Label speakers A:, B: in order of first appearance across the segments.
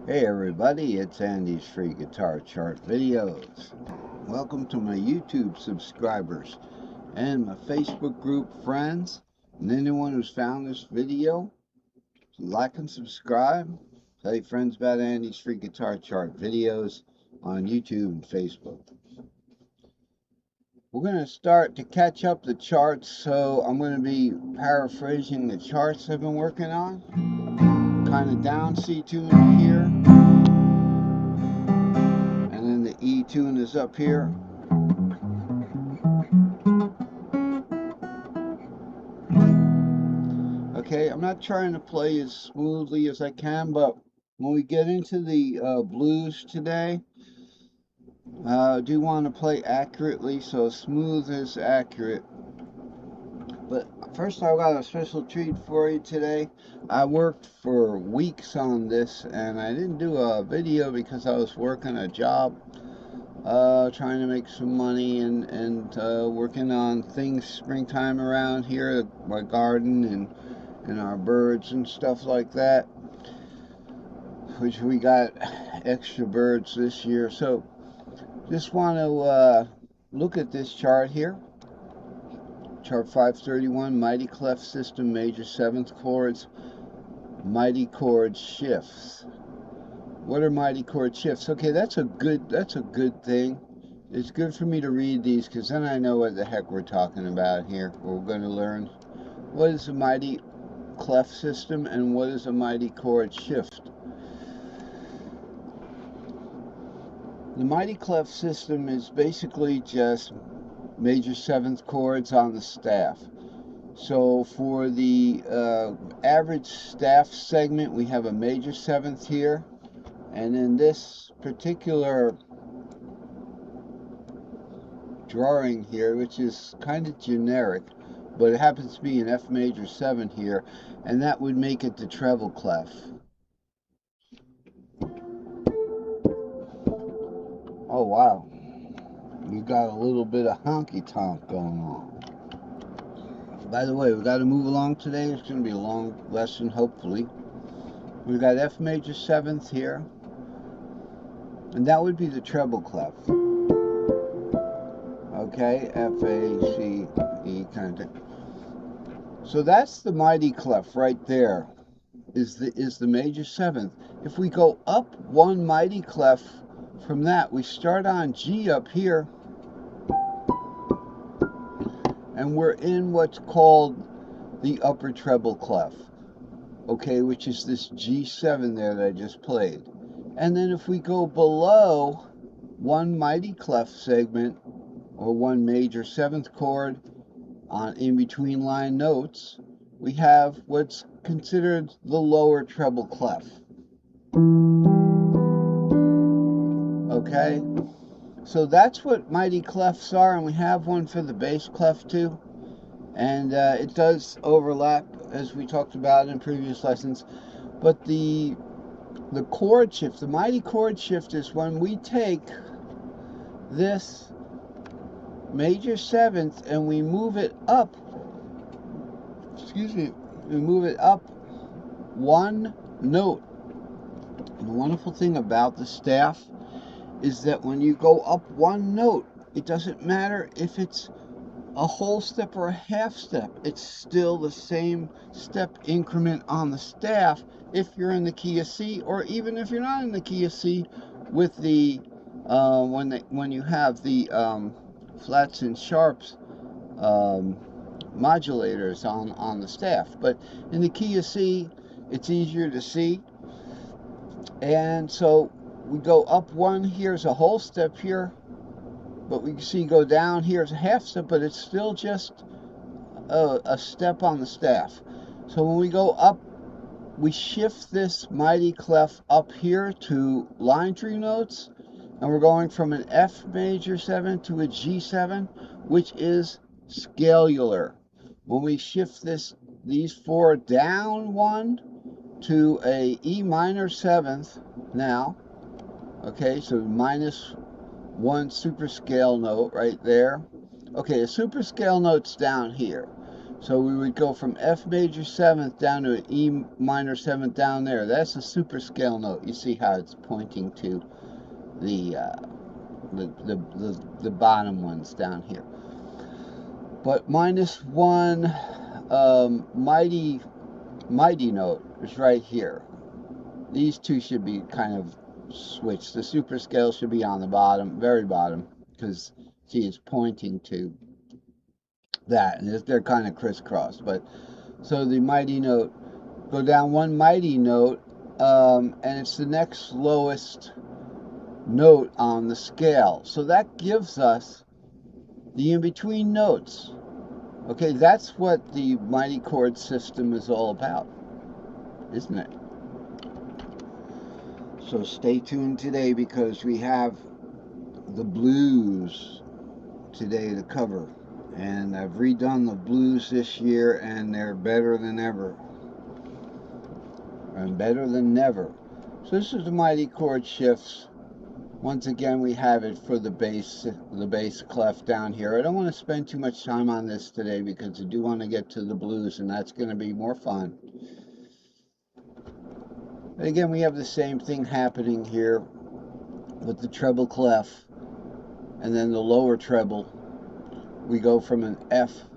A: Hey everybody, it's Andy's Free Guitar Chart Videos. Welcome to my YouTube subscribers and my Facebook group friends, and anyone who's found this video. Like and subscribe. Tell your friends about Andy's Free Guitar Chart Videos on YouTube and Facebook. We're going to start to catch up the charts, so I'm going to be paraphrasing the charts I've been working on. Kind of down C tune here. The E tune is up here. Okay, I'm not trying to play as smoothly as I can, but when we get into the blues today, I do want to play accurately, so smooth is accurate. But first, I've got a special treat for you today. I worked for weeks on this, and I didn't do a video because I was working a job. Trying to make some money and working on things springtime around here, my garden and our birds and stuff like that, which we got extra birds this year. So just want to look at this chart here, chart 531, Mighty Clef System, major 7th chords, Mighty Chord shifts. What are mighty chord shifts? Okay, that's a good thing. It's good for me to read these because then I know what the heck we're talking about here. We're going to learn what is a mighty clef system and what is a mighty chord shift. The mighty clef system is basically just major 7th chords on the staff. So for the average staff segment, we have a major 7th here. And in this particular drawing here, which is kind of generic, but it happens to be an F major 7 here, and that would make it the treble clef. Oh wow, we got a little bit of honky tonk going on. By the way, we got to move along today. It's going to be a long lesson, hopefully. We've got F major 7th here. And that would be the treble clef. Okay, F, A, C, E kind of thing. So that's the mighty clef right there, is the major 7th. If we go up one mighty clef from that, we start on G up here, and we're in what's called the upper treble clef. Okay, which is this G7 there that I just played. And then if we go below one mighty clef segment, or one major 7th chord on in between line notes, we have what's considered the lower treble clef. Okay, so that's what mighty clefs are, and we have one for the bass clef too. And it does overlap, as we talked about in previous lessons. But the chord shift, the mighty chord shift, is when we take this major 7th and we move it up, we move it up one note. And the wonderful thing about the staff is that when you go up one note, it doesn't matter if it's a whole step or a half step, it's still the same step increment on the staff if you're in the key of C, or even if you're not in the key of C, with the when you have the flats and sharps modulators on the staff. But in the key of C, it's easier to see, and so we go up one. Here's a whole step here, but we can see go down here is a half step, but it's still just a step on the staff. So when we go up, we shift this mighty clef up here to line-thru notes, and we're going from an F major 7 to a G7, which is scalular. When we shift these 4 down one to a E minor 7th now, okay, so minus one super scale note right there. Okay, a super scale note's down here. So we would go from F major 7th down to an E minor 7th down there. That's a super scale note. You see how it's pointing to the bottom ones down here. But -1 mighty note is right here. These two should be kind of switched. The super scale should be on the bottom, very bottom, because see, it's pointing to that, and they're kind of crisscrossed. But so the mighty note, go down one mighty note, and it's the next lowest note on the scale. So that gives us the in-between notes. Okay, that's what the Mighty Chord system is all about, isn't it? So stay tuned today, because we have the blues today to cover. And I've redone the blues this year, and they're better than ever. And better than never. So this is the Mighty Chord shifts. Once again, we have it for the bass clef down here. I don't want to spend too much time on this today, because I do want to get to the blues, and that's going to be more fun. And again, we have the same thing happening here with the treble clef, and then the lower treble. We go from an F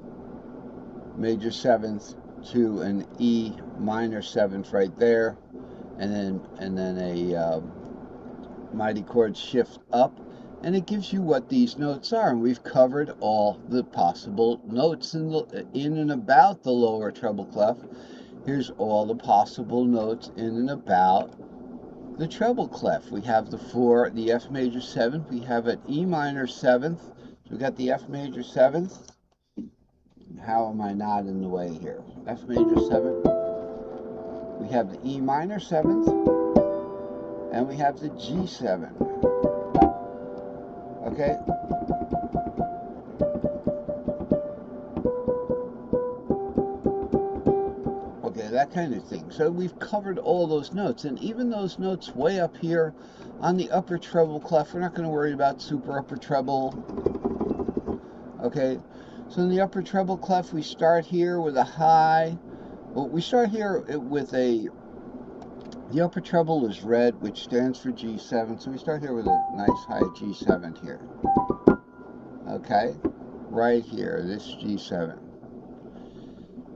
A: major 7th to an E minor 7th right there, and then a Mighty Chord shift up, and it gives you what these notes are. And we've covered all the possible notes in and about the lower treble clef. Here's all the possible notes in and about the treble clef. We have the F major 7th, we have an E minor 7th, so we got the F major 7th. How am I not in the way here? F major 7th, we have the E minor 7th, and we have the G7. Okay? Okay, that kind of thing. So we've covered all those notes, and even those notes way up here on the upper treble clef. We're not going to worry about super upper treble. Okay? So in the upper treble clef, we start here with a high. Well, we start here with the upper treble is red, which stands for G7. So we start here with a nice high G7 here. Okay? Right here, this G7.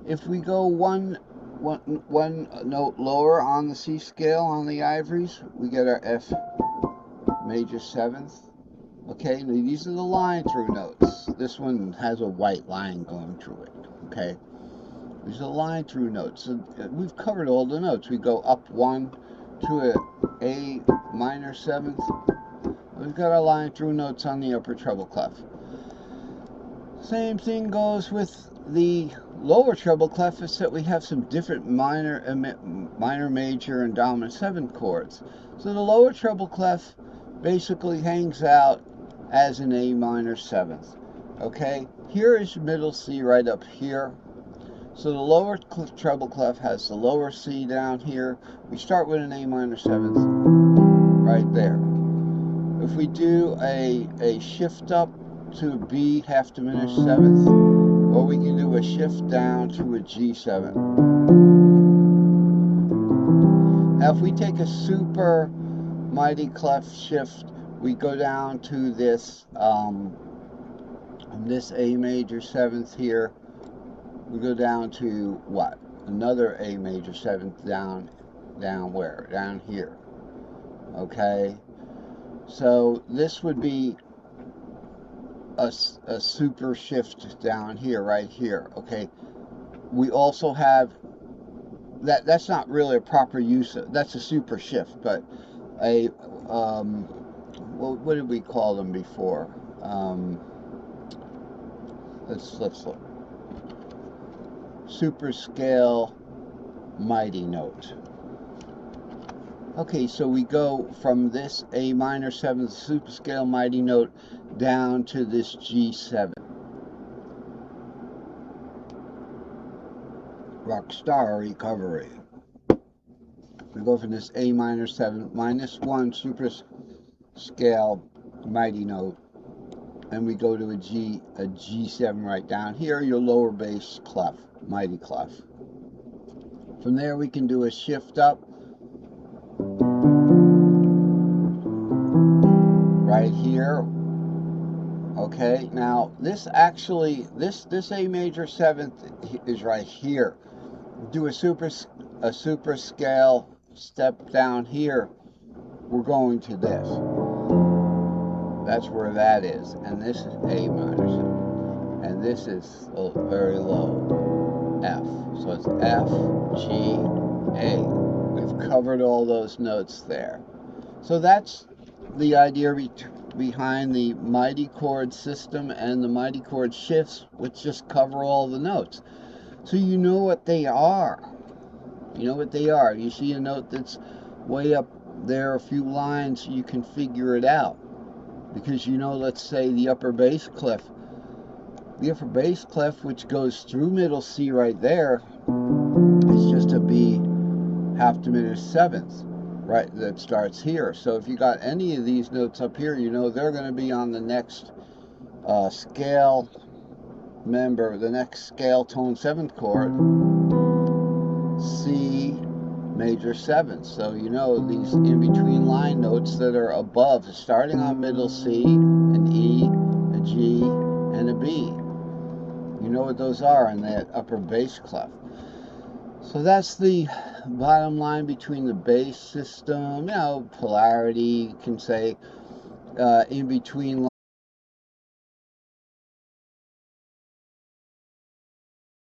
A: If we go one note lower on the C scale on the ivories, we get our F major 7th. Okay, now these are the line-thru notes. This one has a white line going through it. Okay, these are the line-thru notes. So we've covered all the notes. We go up 1 to A minor 7th. We've got our line-thru notes on the upper treble clef. Same thing goes with the lower treble clef, is that we have some different minor, major, and dominant 7th chords. So the lower treble clef basically hangs out as an A minor 7th. Okay, here is middle C right up here. So the lower treble clef has the lower C down here. We start with an A minor 7th right there. If we do a shift up to a B half diminished 7th, or we can do a shift down to a G7. Now if we take a super mighty clef shift, we go down to this this A major 7th here. We go down to what? Another A major 7th down where? Down here. Okay? So this would be a super shift down here, right here. Okay? We also have that's not really a proper use of, that's a super shift, but a well, what did we call them before? Let's look. Super scale mighty note. Okay, so we go from this A minor 7th super scale mighty note down to this G7. Rockstar recovery. We go from this A minor 7th -1 super scale mighty note and we go to a G7 right down here, your lower bass clef, mighty clef. From there we can do a shift up right here. Okay, now this actually, this A major 7th is right here. Do a super scale step down here, we're going to this. That's where that is, and this is A minor 7, and this is very low, F. So it's F, G, A. We've covered all those notes there. So that's the idea behind the Mighty Chord system and the Mighty Chord shifts, which just cover all the notes. So you know what they are. You know what they are. You see a note that's way up there, a few lines, you can figure it out. Because you know, let's say the upper bass clef. The upper bass clef, which goes through middle C right there, is just a B half diminished 7th, right, that starts here. So if you got any of these notes up here, you know they're going to be on the next scale member, the next scale tone 7th chord, C major 7th. So you know these in-between line notes that are above, starting on middle C, an E, a G, and a B. You know what those are in that upper bass clef. So that's the bottom line between the bass system, you know, polarity, you can say, in between